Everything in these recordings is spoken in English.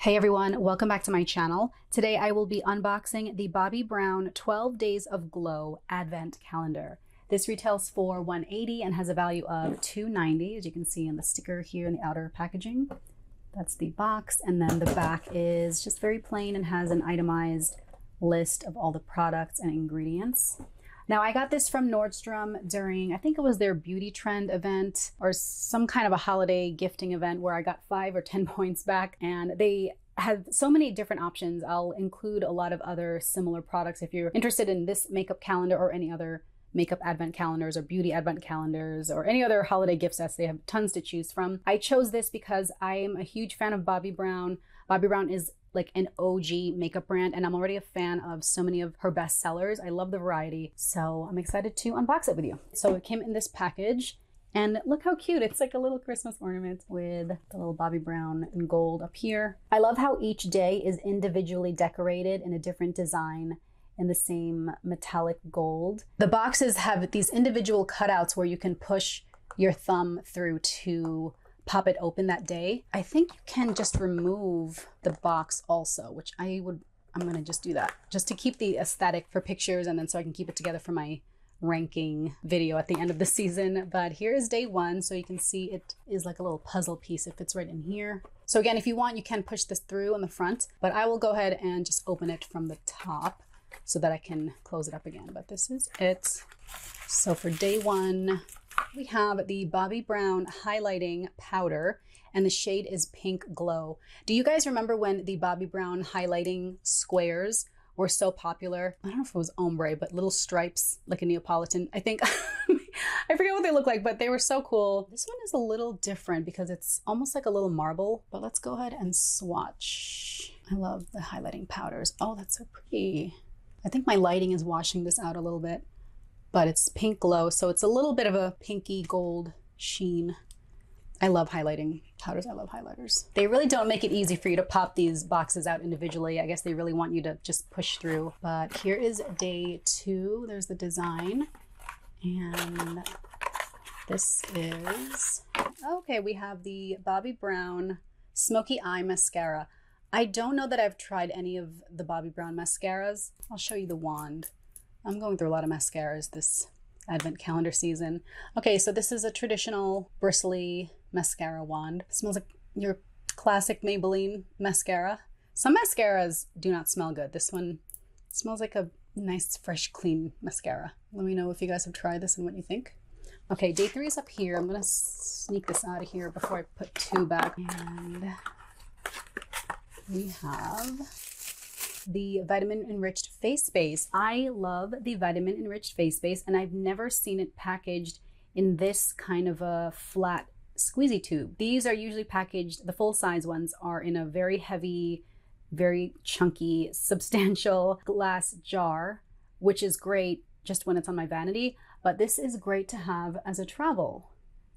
Hey everyone, welcome back to my channel. Today I will be unboxing the Bobbi Brown 12 Days of Glow Advent Calendar. This retails for $180 and has a value of $290, as you can see in the sticker here in the outer packaging. That's the box, and then the back is just very plain and has an itemized list of all the products and ingredients. Now I got this from Nordstrom during, I think it was their beauty trend event or some kind of a holiday gifting event where I got 5 or 10 points back, and they have so many different options. I'll include a lot of other similar products if you're interested in this makeup calendar or any other makeup advent calendars or beauty advent calendars or any other holiday gift sets. They have tons to choose from. I chose this because I am a huge fan of Bobbi Brown. Bobbi Brown is like an OG makeup brand, and I'm already a fan of so many of her best sellers. I love the variety, so I'm excited to unbox it with you. So it came in this package, and look how cute. It's like a little Christmas ornament with the little Bobbi Brown in gold up here. I love how each day is individually decorated in a different design in the same metallic gold. The boxes have these individual cutouts where you can push your thumb through to pop it open that day. I think you can just remove the box also, which I'm gonna just do that just to keep the aesthetic for pictures, and then so I can keep it together for my ranking video at the end of the season. But here is day one, so you can see it is like a little puzzle piece. It fits right in here. So again, if you want, you can push this through on the front, but I will go ahead and just open it from the top so that I can close it up again. But this is it. So for day one, we have the Bobbi Brown highlighting powder, and the shade is Pink Glow. Do you guys remember when the Bobbi Brown highlighting squares were so popular? I don't know if it was ombre, but little stripes like a Neapolitan, I think. I forget what they look like, but they were so cool. This one is a little different because it's almost like a little marble, but let's go ahead and swatch. I love the highlighting powders. Oh, that's so pretty. I think my lighting is washing this out a little bit, but it's Pink Glow, so it's a little bit of a pinky gold sheen. I love highlighting powders. I love highlighters. They really don't make it easy for you to pop these boxes out individually. I guess they really want you to just push through. But here is day two. There's the design. And this is, okay, we have the Bobbi Brown Smoky Eye Mascara. I don't know that I've tried any of the Bobbi Brown mascaras. I'll show you the wand. I'm going through a lot of mascaras this advent calendar season. Okay, so this is a traditional bristly mascara wand. It smells like your classic Maybelline mascara. Some mascaras do not smell good. This one smells like a nice, fresh, clean mascara. Let me know if you guys have tried this and what you think. Okay, day three is up here. I'm gonna sneak this out of here before I put two back. And we have the Vitamin Enriched Face Base. I love the Vitamin Enriched Face Base, and I've never seen it packaged in this kind of a flat squeezy tube. These are usually packaged, the full size ones are in a very heavy, very chunky, substantial glass jar, which is great just when it's on my vanity, but this is great to have as a travel.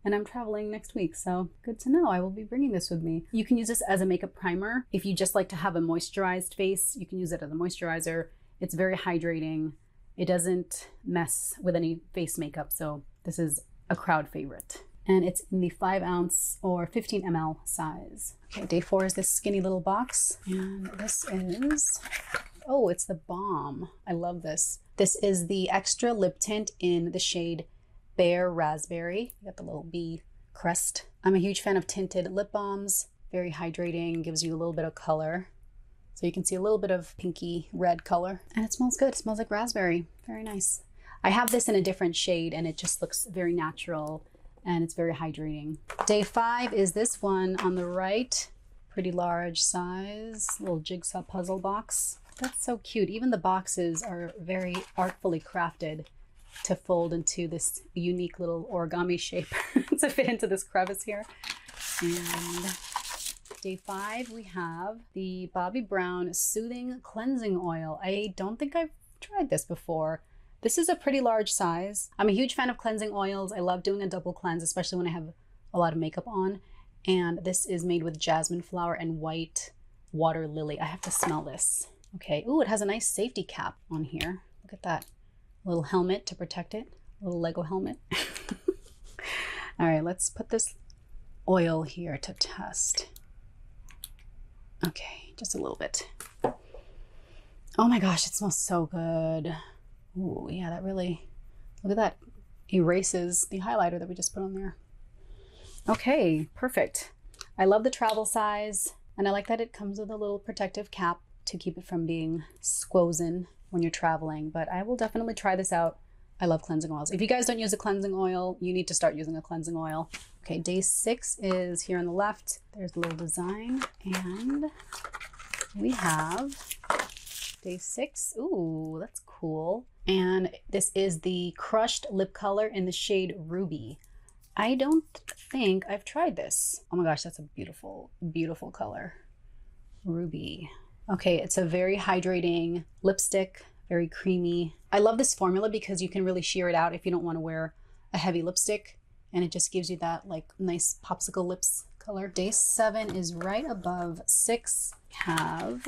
And I'm traveling next week, so good to know. I will be bringing this with me. You can use this as a makeup primer. If you just like to have a moisturized face, you can use it as a moisturizer. It's very hydrating. It doesn't mess with any face makeup, so this is a crowd favorite. And it's in the 5 ounce or 15 ml size. Okay, day four is this skinny little box. And this is, oh, it's the Balm. I love this. This is the extra lip tint in the shade Bare Raspberry. You got the little bee crest. I'm a huge fan of tinted lip balms. Very hydrating, gives you a little bit of color. So you can see a little bit of pinky red color. And it smells good. It smells like raspberry. Very nice. I have this in a different shade and it just looks very natural and it's very hydrating. Day five is this one on the right. Pretty large size, little jigsaw puzzle box. That's so cute. Even the boxes are very artfully crafted to fold into this unique little origami shape to fit into this crevice here. And day five, we have the Bobbi Brown Soothing Cleansing Oil. I don't think I've tried this before. This is a pretty large size. I'm a huge fan of cleansing oils. I love doing a double cleanse, especially when I have a lot of makeup on. And this is made with jasmine flower and white water lily. I have to smell this. Okay, ooh, it has a nice safety cap on here. Look at that. Little helmet to protect it, a little Lego helmet. All right, let's put this oil here to test. Okay, just a little bit. Oh my gosh, it smells so good. Ooh, yeah, that really, look at that. Erases the highlighter that we just put on there. Okay, perfect. I love the travel size, and I like that it comes with a little protective cap to keep it from being squozen when you're traveling, but I will definitely try this out. I love cleansing oils. If you guys don't use a cleansing oil, you need to start using a cleansing oil. Okay, day 6 is here on the left. There's a little design, and we have day 6. Ooh, that's cool. And this is the crushed lip color in the shade Ruby. I don't think I've tried this. Oh my gosh, that's a beautiful, beautiful color. Ruby. Okay, it's a very hydrating lipstick, very creamy. I love this formula because you can really sheer it out if you don't want to wear a heavy lipstick, and it just gives you that like nice popsicle lips color. Day 7 is right above 6. Have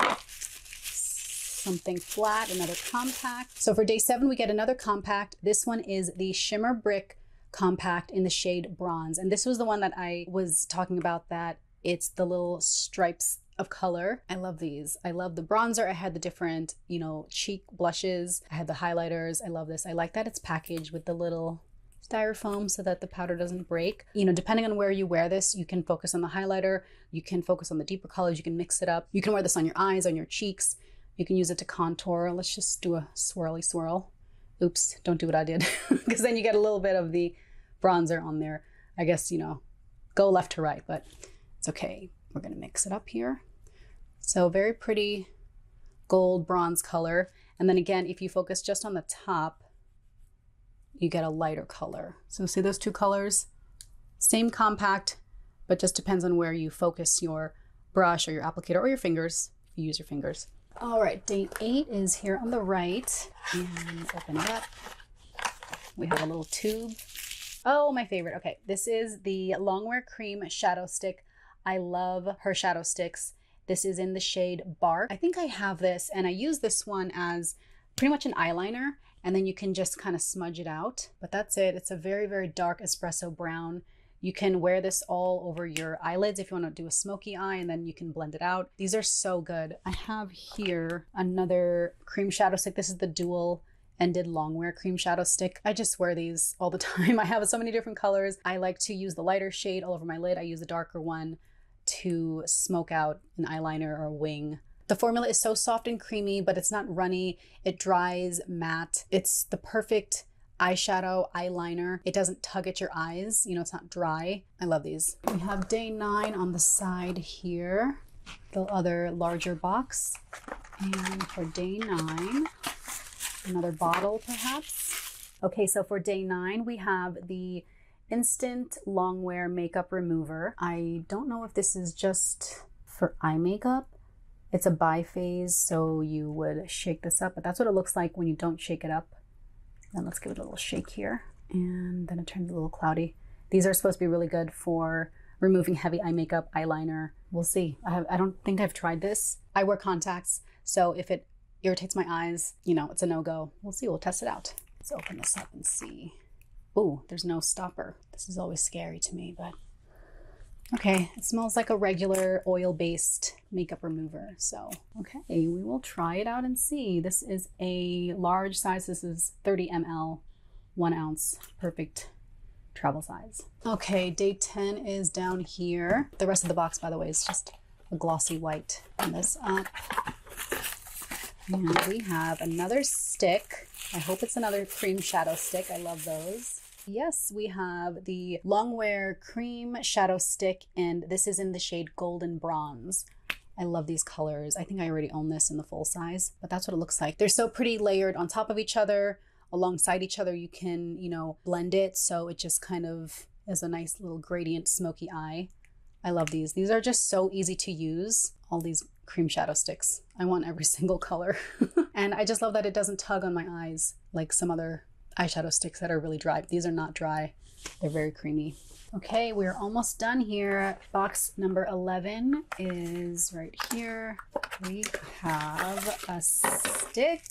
something flat, another compact. So for day 7, we get another compact. This one is the Shimmer Brick Compact in the shade Bronze. And this was the one that I was talking about, that it's the little stripes of color. I love these. I love the bronzer. I had the different, you know, cheek blushes. I had the highlighters. I love this. I like that it's packaged with the little styrofoam so that the powder doesn't break. You know, depending on where you wear this, you can focus on the highlighter. You can focus on the deeper colors. You can mix it up. You can wear this on your eyes, on your cheeks. You can use it to contour. Let's just do a swirly swirl. Oops, don't do what I did, because then you get a little bit of the bronzer on there. I guess, you know, go left to right, but it's okay. We're gonna mix it up here. So very pretty gold bronze color. And then again, if you focus just on the top, you get a lighter color. So see those two colors? Same compact, but just depends on where you focus your brush or your applicator or your fingers, if you use your fingers. All right, day 8 is here on the right, and open it up. We have a little tube. Oh, my favorite. Okay, this is the Longwear Cream Shadow Stick. I love her shadow sticks. This is in the shade Bark. I think I have this, and I use this one as pretty much an eyeliner, and then you can just kind of smudge it out. But that's it. It's a very, very dark espresso brown. You can wear this all over your eyelids if you want to do a smoky eye, and then you can blend it out. These are so good. I have here another cream shadow stick. This is the dual ended Longwear cream shadow stick. I just wear these all the time. I have so many different colors. I like to use the lighter shade all over my lid. I use the darker one to smoke out an eyeliner or a wing. The formula is so soft and creamy, but it's not runny. It dries matte. It's the perfect eyeshadow eyeliner. It doesn't tug at your eyes, you know, it's not dry. I love these. We have day 9 on the side here, the other larger box. And for day 9, another bottle perhaps. Okay, so for day 9, we have the Instant Longwear Makeup Remover. I don't know if this is just for eye makeup. It's a biphase, so you would shake this up, but that's what it looks like when you don't shake it up. Then let's give it a little shake here. And then it turns a little cloudy. These are supposed to be really good for removing heavy eye makeup, eyeliner. We'll see. I don't think I've tried this. I wear contacts, so if it irritates my eyes, you know, it's a no-go. We'll see. We'll test it out. Let's open this up and see. Oh, there's no stopper. This is always scary to me, but okay. It smells like a regular oil-based makeup remover. So, okay, we will try it out and see. This is a large size. This is 30 ml, 1 ounce, perfect travel size. Okay, day 10 is down here. The rest of the box, by the way, is just a glossy white. Open this up. And we have another stick. I hope it's another cream shadow stick. I love those. Yes, we have the Longwear Cream Shadow Stick, and this is in the shade Golden Bronze. I love these colors. I think I already own this in the full size, but that's what it looks like. They're so pretty layered on top of each other, alongside each other. You can, you know, blend it so it just kind of is a nice little gradient smoky eye. I love these. These are just so easy to use. All these cream shadow sticks. I want every single color. And I just love that it doesn't tug on my eyes like some other eyeshadow sticks that are really dry. These are not dry. They're very creamy. Okay, we're almost done here. Box number 11 is right here. We have a stick.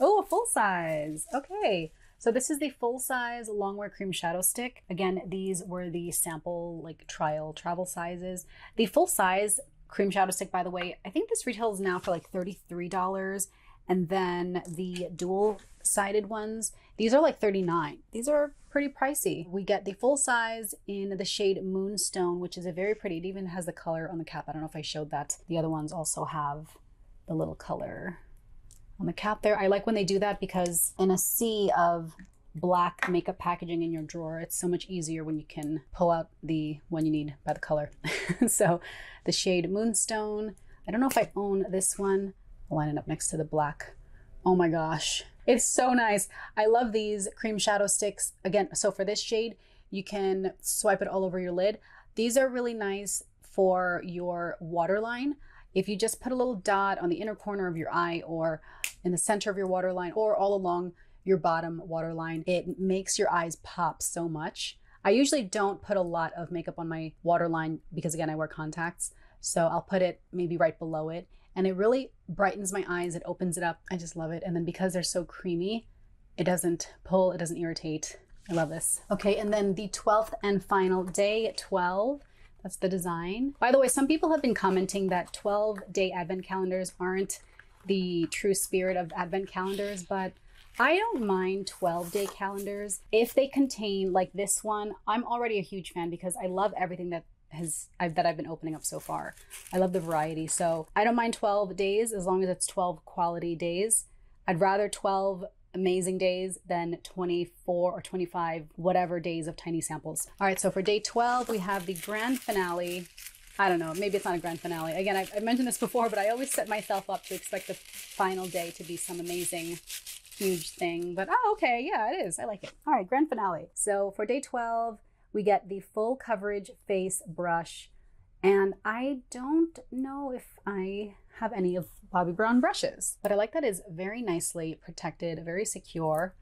Oh, a full size. Okay, So this is the full-size Longwear Cream Shadow Stick. Again, these were the sample, like, trial travel sizes. The full-size Cream Shadow Stick, by the way, I think this retails now for like $33. And then the dual-sided ones, these are like $39. These are pretty pricey. We get the full size in the shade Moonstone, which is a very pretty, it even has the color on the cap. I don't know if I showed that. The other ones also have the little color on the cap there. I like when they do that because in a sea of black makeup packaging in your drawer, it's so much easier when you can pull out the one you need by the color. So the shade Moonstone, I don't know if I own this one. I'll line it up next to the black. Oh my gosh, it's so nice. I love these cream shadow sticks. Again, so for this shade, you can swipe it all over your lid. These are really nice for your waterline. If you just put a little dot on the inner corner of your eye or in the center of your waterline or all along your bottom waterline, it makes your eyes pop so much. I usually don't put a lot of makeup on my waterline because, again, I wear contacts. So I'll put it maybe right below it. And it really brightens my eyes. It opens it up. I just love it. And then because they're so creamy, it doesn't pull, it doesn't irritate. I love this. Okay, and then the 12th and final day, 12. That's the design. By the way, some people have been commenting that 12-day advent calendars aren't the true spirit of advent calendars, but I don't mind 12-day calendars if they contain, like this one. I'm already a huge fan because I love everything that I've been opening up so far. I love the variety. So I don't mind 12 days as long as it's 12 quality days. I'd rather 12 amazing days than 24 or 25 whatever days of tiny samples. All right, so for day 12, we have the grand finale. I don't know, maybe it's not a grand finale. Again, I've mentioned this before, but I always set myself up to expect the final day to be some amazing, huge thing. But oh, okay, yeah, it is. I like it. All right, grand finale. So for day 12, we get the full coverage face brush, and I don't know if I have any of Bobbi Brown brushes, but I like that it's very nicely protected, very secure.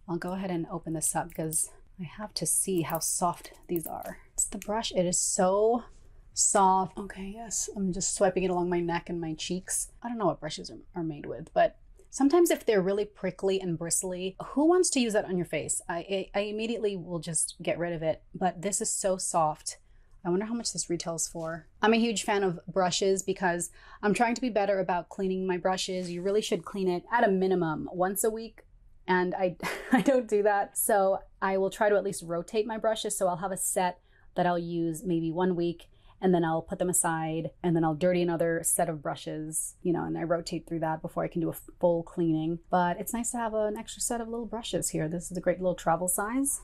I'll go ahead and open this up because I have to see how soft these are. It's the brush, it is so soft. Okay, yes, I'm just swiping it along my neck and my cheeks. I don't know what brushes are made with, but sometimes if they're really prickly and bristly, who wants to use that on your face? I immediately will just get rid of it, but this is so soft. I wonder how much this retails for. I'm a huge fan of brushes because I'm trying to be better about cleaning my brushes. You really should clean it at a minimum once a week, and I don't do that. So I will try to at least rotate my brushes. So I'll have a set that I'll use maybe 1 week, and then I'll put them aside, and then I'll dirty another set of brushes, you know, and I rotate through that before I can do a full cleaning. But it's nice to have an extra set of little brushes here. This is a great little travel size,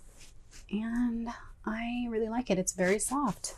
and I really like it. It's very soft.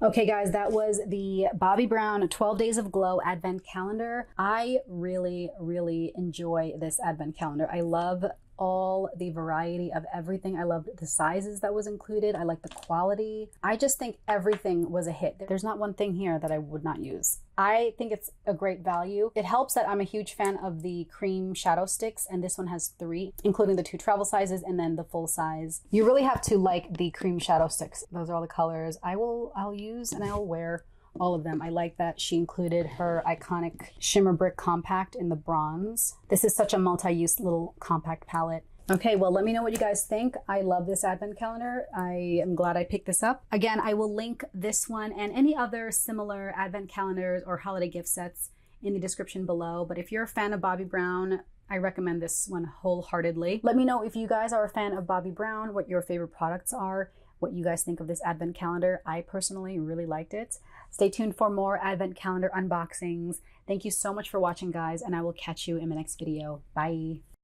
Okay, guys, that was the Bobbi Brown 12 Days of Glow Advent Calendar. I really, really enjoy this Advent Calendar. I love all the variety of everything. I loved the sizes that was included. I like the quality. I just think everything was a hit. There's not one thing here that I would not use. I think it's a great value. It helps that I'm a huge fan of the cream shadow sticks, and this one has 3, including the 2 travel sizes and then the full size. You really have to like the cream shadow sticks. Those are all the colors I'll use, and I'll wear all of them. I like that she included her iconic Shimmer Brick Compact in the bronze. This is such a multi-use little compact palette. Okay, well, let me know what you guys think. I love this advent calendar. I am glad I picked this up. Again, I will link this one and any other similar advent calendars or holiday gift sets in the description below. But if you're a fan of Bobbi Brown, I recommend this one wholeheartedly. Let me know if you guys are a fan of Bobbi Brown, what your favorite products are, what you guys think of this advent calendar. I personally really liked it. Stay tuned for more advent calendar unboxings. Thank you so much for watching, guys, and I will catch you in the next video. Bye.